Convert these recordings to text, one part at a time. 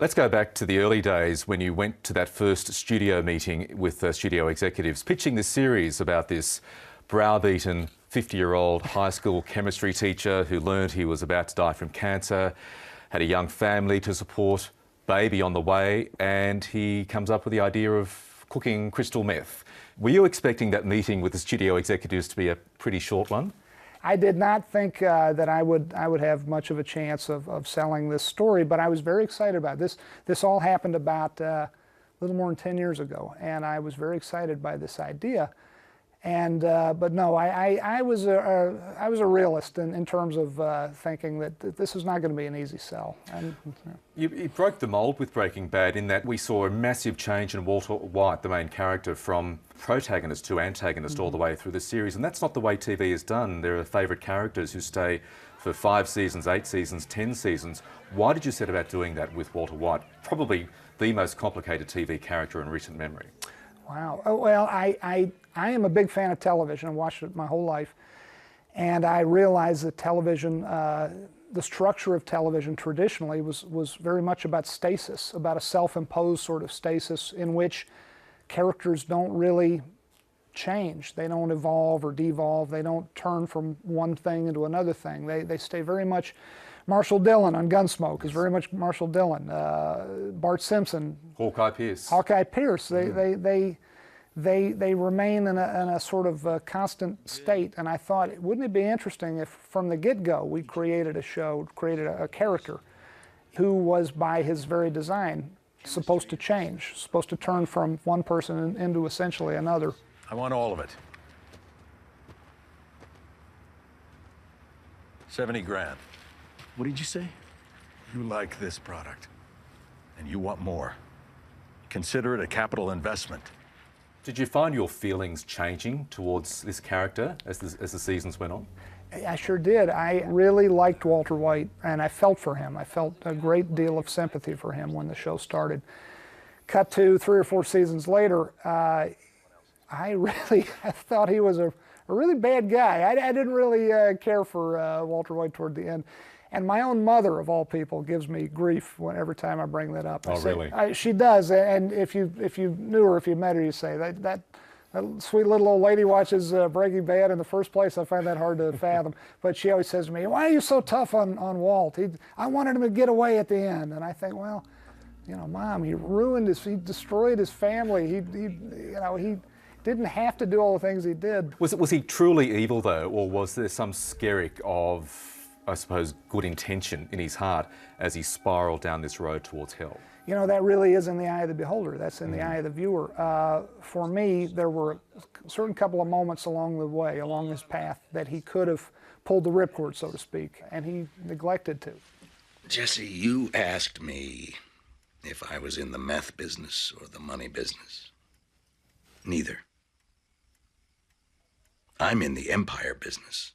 Let's go back to the early days when you went to that first studio meeting with studio executives, pitching this series about this browbeaten 50-year-old high school chemistry teacher who learned he was about to die from cancer, had a young family to support, baby on the way, and he comes up with the idea of cooking crystal meth. Were you expecting that meeting with the studio executives to be a pretty short one? I did not think that I would have much of a chance of selling this story, but I was very excited about it. This all happened about a little more than 10 years ago, and I was very excited by this idea. And but no, I was a realist in terms of thinking that this is not going to be an easy sell. And, You broke the mould with Breaking Bad in that we saw a massive change in Walter White, the main character, from protagonist to antagonist all the way through the series, and that's not the way TV is done. There are favourite characters who stay for 5 seasons, 8 seasons, 10 seasons. Why did you set about doing that with Walter White? Probably the most complicated TV character in recent memory. Wow. Oh, well, I am a big fan of television. I've watched it my whole life. And I realized that television, the structure of television traditionally was very much about stasis, about a self-imposed sort of stasis in which characters don't really change. They don't evolve or devolve. They don't turn from one thing into another thing. They stay very much. Marshall Dillon on Gunsmoke is very much Marshall Dillon. Bart Simpson. Hawkeye Pierce. Hawkeye Pierce. They remain in a sort of constant state. And I thought, wouldn't it be interesting if from the get-go we created a show, created a character who was by his very design supposed to change, supposed to turn from one person into essentially another. I want all of it. 70 grand. What did you say? You like this product, and you want more. Consider it a capital investment. Did you find your feelings changing towards this character as the seasons went on? I sure did. I really liked Walter White, and I felt for him. I felt a great deal of sympathy for him when the show started. Cut to 3 or 4 seasons later, I thought he was a really bad guy. I didn't really care for Walter White toward the end. And my own mother, of all people, gives me grief every time I bring that up. Oh, really? She does. And if you knew her, if you met her, you'd say that sweet little old lady watches Breaking Bad in the first place. I find that hard to fathom. But she always says to me, "Why are you so tough on Walt? I wanted him to get away at the end." And I think, well, you know, Mom, he destroyed his family. He didn't have to do all the things he did. Was he truly evil though, or was there some skerrick of, I suppose, good intention in his heart as he spiraled down this road towards hell? You know, that really is in the eye of the beholder. That's in the eye of the viewer. For me, there were a certain couple of moments along the way, along this path, that he could have pulled the ripcord, so to speak, and he neglected to. Jesse, you asked me if I was in the meth business or the money business. Neither. I'm in the empire business.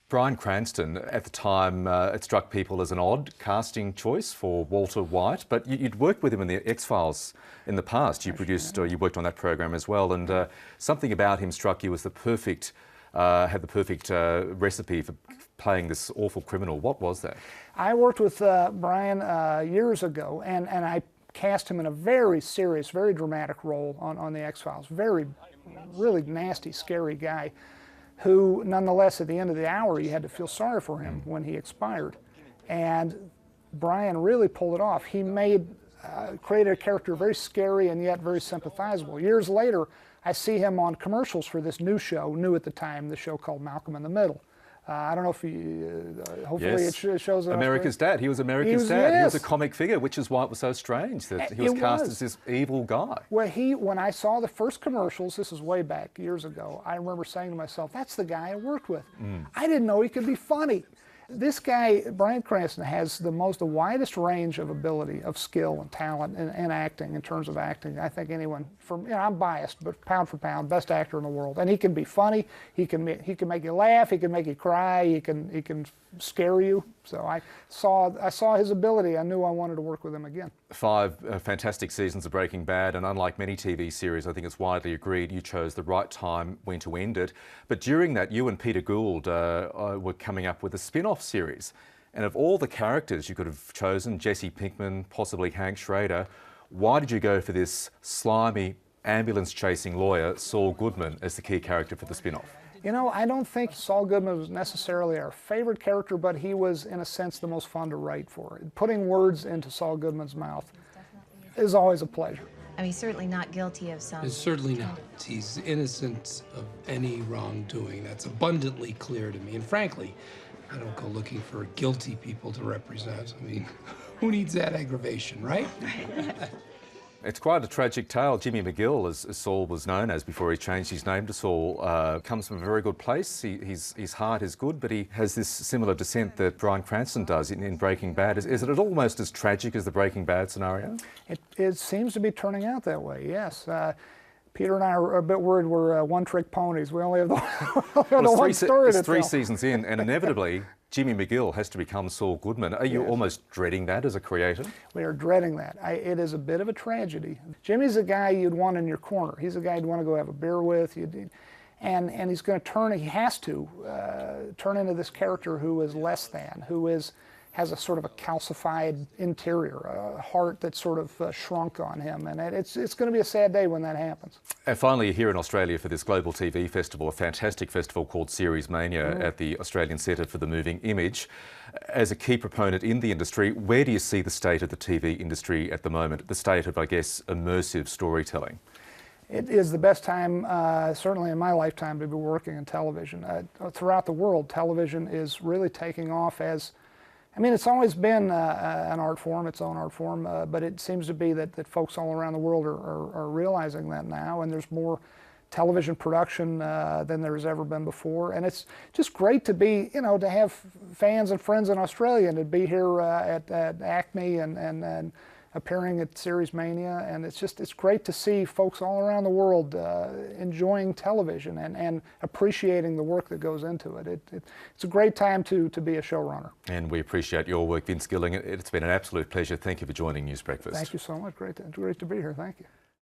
Bryan Cranston, at the time, it struck people as an odd casting choice for Walter White, but you'd worked with him in the X-Files in the past. You produced, or you worked on that program as well, and something about him struck you as the perfect, had the perfect recipe for playing this awful criminal. What was that? I worked with Bryan years ago, and I cast him in a very serious, very dramatic role on the X-Files. Really nasty, scary guy, who nonetheless at the end of the hour you had to feel sorry for him when he expired. And Bryan really pulled it off. He created a character very scary and yet very sympathizable. Years later, I see him on commercials for this new show, new at the time, the show called Malcolm in the Middle. I don't know if hopefully yes. It shows it. America's Dad. He was America's Dad. Yes. He was a comic figure, which is why it was so strange that he was cast as this evil guy. Well, when I saw the first commercials, this is way back years ago, I remember saying to myself, that's the guy I worked with. I didn't know he could be funny. This guy, Bryan Cranston, has the widest range of ability, of skill and talent in acting, in terms of acting. I think anyone, I'm biased, but pound for pound, best actor in the world. And he can be funny, he can make you laugh, he can make you cry, he can scare you. So I saw his ability. I knew I wanted to work with him again. 5 fantastic seasons of Breaking Bad, and unlike many TV series, I think it's widely agreed you chose the right time when to end it. But during that, you and Peter Gould were coming up with a spin-off series. And of all the characters you could have chosen, Jesse Pinkman, possibly Hank Schrader, why did you go for this slimy, ambulance-chasing lawyer, Saul Goodman, as the key character for the spin-off? You know, I don't think Saul Goodman was necessarily our favorite character, but he was, in a sense, the most fun to write for. Putting words into Saul Goodman's mouth is always a pleasure. I mean, he's certainly not guilty of some... He's certainly not. He's innocent of any wrongdoing. That's abundantly clear to me. And frankly, I don't go looking for guilty people to represent. I mean, who needs that aggravation, right? It's quite a tragic tale. Jimmy McGill, as Saul was known as before he changed his name to Saul, comes from a very good place. His heart is good, but he has this similar descent that Bryan Cranston does in Breaking Bad. Is it almost as tragic as the Breaking Bad scenario? It seems to be turning out that way, yes. Peter and I are a bit worried we're one-trick ponies. We only have the, one story to tell. It's 3 seasons in, and inevitably Jimmy McGill has to become Saul Goodman. Are you almost dreading that as a creator? We are dreading that. It is a bit of a tragedy. Jimmy's a guy you'd want in your corner. He's a guy you'd want to go have a beer with. And he's going to turn, he has to turn into this character who is less than, who has a sort of a calcified interior, a heart that's sort of shrunk on him. And it's going to be a sad day when that happens. And finally, here in Australia for this global TV festival, a fantastic festival called Series Mania at the Australian Centre for the Moving Image. As a key proponent in the industry, where do you see the state of the TV industry at the moment, the state of, I guess, immersive storytelling? It is the best time, certainly in my lifetime, to be working in television. Throughout the world, television is really taking off as, I mean, it's always been an art form, its own art form, but it seems to be that folks all around the world are realizing that now, and there's more television production than there's ever been before. And it's just great to be, you know, to have fans and friends in Australia and to be here at Acme and appearing at Series Mania, and it's great to see folks all around the world enjoying television and appreciating the work that goes into it. It's a great time to be a showrunner. And we appreciate your work, Vince Gilligan. It's been an absolute pleasure. Thank you for joining News Breakfast. Thank you so much. Great to be here. Thank you.